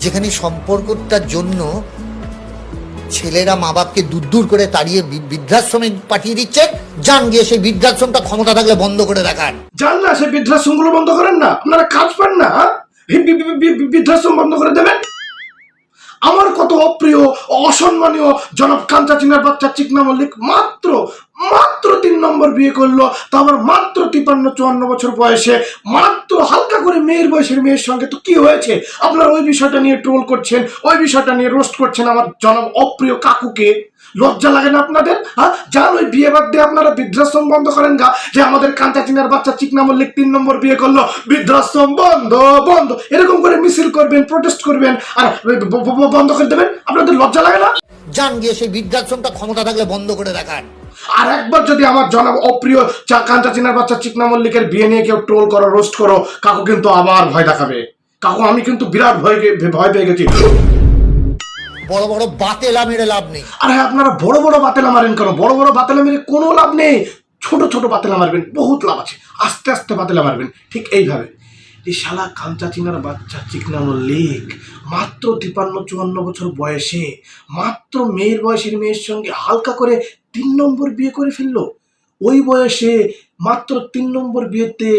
যেখানে সম্পর্কটার জন্য ছেলেরা মা বাপকে দূর দূর করে তাড়িয়ে বৃদ্ধাশ্রমে পাঠিয়ে দিচ্ছেন, যান গিয়ে সেই বৃদ্ধাশ্রমটা ক্ষমতা থাকলে বন্ধ করে দেখান। যান না, সেই বৃদ্ধাশ্রমগুলো বন্ধ করেন না, আপনারা কাজ পান না, বৃদ্ধাশ্রম বন্ধ করে দেবেন। আমার কত অপ্রিয় অসম্মানীয় জনাব কাঞ্চা চিনার বাচ্চা চিকনা মল্লিক মাত্র 3 নম্বর বিয়ে করলো, তা আবার মাত্র 53-54 বছর বয়সে, মাত্র হালকা করে মেয়ের বয়সের মেয়ের সঙ্গে। তো কি হয়েছে? আপনারা ওই বিষয়টা নিয়ে ট্রোল করছেন, ওই বিষয়টা নিয়ে রোস্ট করছেন আমার জনাব অপ্রিয় কাকুকে। লজ্জা লাগে না আপনাদের? হ্যাঁ, যান ওই বিয়ে বাদ দিয়ে আপনারা বৃদ্ধাশ্রম বন্ধ করেন গা। যে আমাদের কাঞ্চা চিনার বাচ্চা চিকনা মল্লিক 3 নম্বর বিয়ে করলো, বৃদ্ধাশ্রম বন্ধ বন্ধ এরকম করে মিছিল করবেন, প্রোটেস্ট করবেন, আর বন্ধ করে দেবেন। আপনাদের লজ্জা লাগে না? যান গিয়ে সেই বৃদ্ধাশ্রমটা ক্ষমতা থাকলে বন্ধ করে দেখান। আর একবার যদি আমার জনাব অপ্রিয় কাঞ্চা চিনার বাচ্চা চিকনা মল্লিকের বিয়ে নিয়ে কেউ ট্রোল করো, রোস্ট করো, কাকু কিন্তু আবার ভয় দেখাবে। কাকু আমি কিন্তু বিরাট ভয় পেয়ে গেছি। বড় বড় বাতেলা মেরে লাভ নেই। আর হ্যাঁ, আপনারা বড় বড় বাতেলা মারেন কেন? বড় বড় বাতেলা মেরে কোনো লাভ নেই, ছোট ছোট বাতেলা মারবেন, বহুত লাভ আছে। আস্তে আস্তে বাতেলা মারবেন, ঠিক এইভাবে। এই শালা কাঞ্চা চিনার বাচ্চা চিকনা মল্লিক মাত্র 53-54 বছর বয়সে মাত্র মেয়ের বয়সের মেয়ের সঙ্গে হালকা করে 3 নম্বর বিয়ে করে ফেললো। ওই বয়সে মাত্র 3 নম্বর বিয়েতে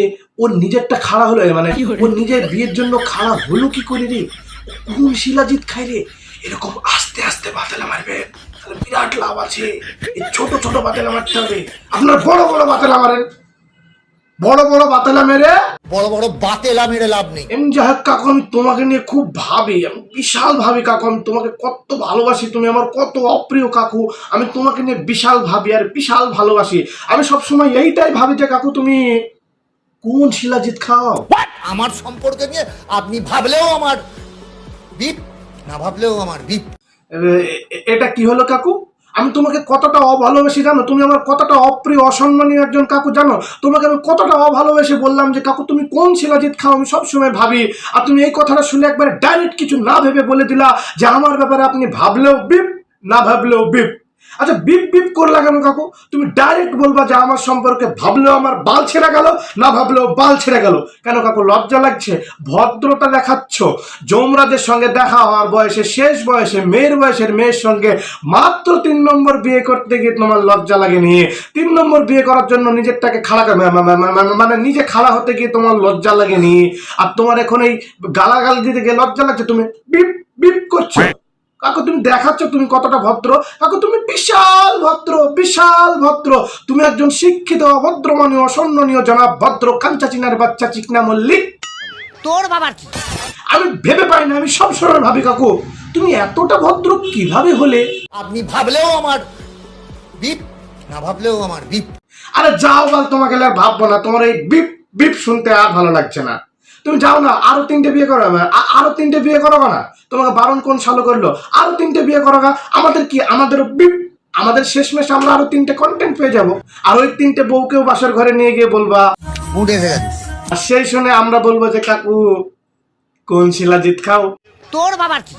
ওর নিজেরটা খাড়া হলো, মানে ওর নিজের বিয়ের জন্য খাড়া হলো কি করে রে? কোন শিলাজিৎ খায় রে? এরকম আস্তে আস্তে বাতেলা মারবেন, তাহলে বিরাট লাভ আছে। এই ছোট ছোট বাতেলা মারতে হবে। আপনার বড় বড় বাতেলা মারেন, বড় বড় বাতেলা মেরে বড় বড় বাতেলা মেরে লাভ নেই। এমনি যাই হোক কাকু, আমি তোমাকে নিয়ে খুব ভাবি, আমি বিশাল ভাবি কাকু। আমি তোমাকে কত ভালোবাসি, তুমি আমার কত অপ্রিয় কাকু। আমি তোমাকে নিয়ে বিশাল ভাবি আর বিশাল ভালোবাসি। আমি সবসময় এইটাই ভাবি যে কাকু তুমি কোন শিলাজিৎ খাও। আমার সম্পর্কে নিয়ে আপনি ভাবলেও আমার বিপ, না ভাবলেও আমার বিপ। এটা কি হলো কাকু? আমি তোমাকে কতটা অভালোবেসে জানো? তুমি আমার কতটা অপ্রিয় অসম্মানীয় একজন কাকু জানো? তোমাকে আমি কতটা অভালোবেসে বললাম যে কাকু তুমি কোন শিলাজিৎ খাও, আমি সবসময় ভাবি। আর তুমি এই কথাটা শুনে একবারে ডাইরেক্ট কিছু না ভেবে বলে দিলা যে আমার ব্যাপারে আপনি ভাবলেও বিপ, না ভাবলেও বিপ। আচ্ছা, বিপ বিপ করলা কেন কাকু? তুমি ডাইরেক্ট বলবা যে আমার সম্পর্কে ভাবলেও আমার বাল ছেড়ে গেল, না ভাবলেও বাল ছেড়ে গেল। কেন কাকু লজ্জা লাগছে? ভদ্রতা দেখাচ্ছ। যমরাজের সঙ্গে দেখা হওয়ার বয়সে, শেষ বয়সে, মেয়ের বয়সের মেয়ের সঙ্গে মাত্র 3 নম্বর বিয়ে করতে গিয়ে তোমার লজ্জা লাগেনি? 3 নম্বর বিয়ে করার জন্য নিজেরটাকে খাড়া মানে নিজে খাড়া হতে গিয়ে তোমার লজ্জা লাগেনি? আর তোমার এখন এই গালাগাল দিতে গিয়ে লজ্জা লাগছে, তুমি বিপ বিপ করছো। কাকু তুমি দেখাচ্ছ তুমি কতটা ভদ্র। কাকু তুমি বিশাল ভদ্র, বিশাল ভদ্র। তুমি একজন শিক্ষিত অভদ্রমানীয় অসম্মানীয় জনাব ভদ্র কাঞ্চা চিনার বাচ্চা চিকনা মল্লিক। তোর বাবার কি? আমি ভেবে পাই না, আমি সবসময় ভাবি কাকু তুমি এতটা ভদ্র কিভাবে হলে? আপনি ভাবলেও আমার বিপ, না ভাবলেও আমার বিপ। আরে যাও বল, তোমাকে আর ভাববো না। তোমার এই বিপ বিপ শুনতে আর ভালো লাগছে না। তুমি যাও না, আরো 3টে বিয়ে করো, আরো 3টে বিয়ে করো না। তোমাকে বারণ কোন সালো করলো? আরো 3টে বিয়ে করো। আমাদের কি, আমাদেরও বিপ, আমাদের শেষমেশ আমরা আরো 3টে কন্টেন্ট পেয়ে যাবো। আর ওই 3টে বউকেও বাসার ঘরে নিয়ে গিয়ে বলবা, উঠে গেছে। আর সেই শুনে আমরা বলবো যে কাকু কোন শিলাজিৎ খাও। তোর বাবার কি?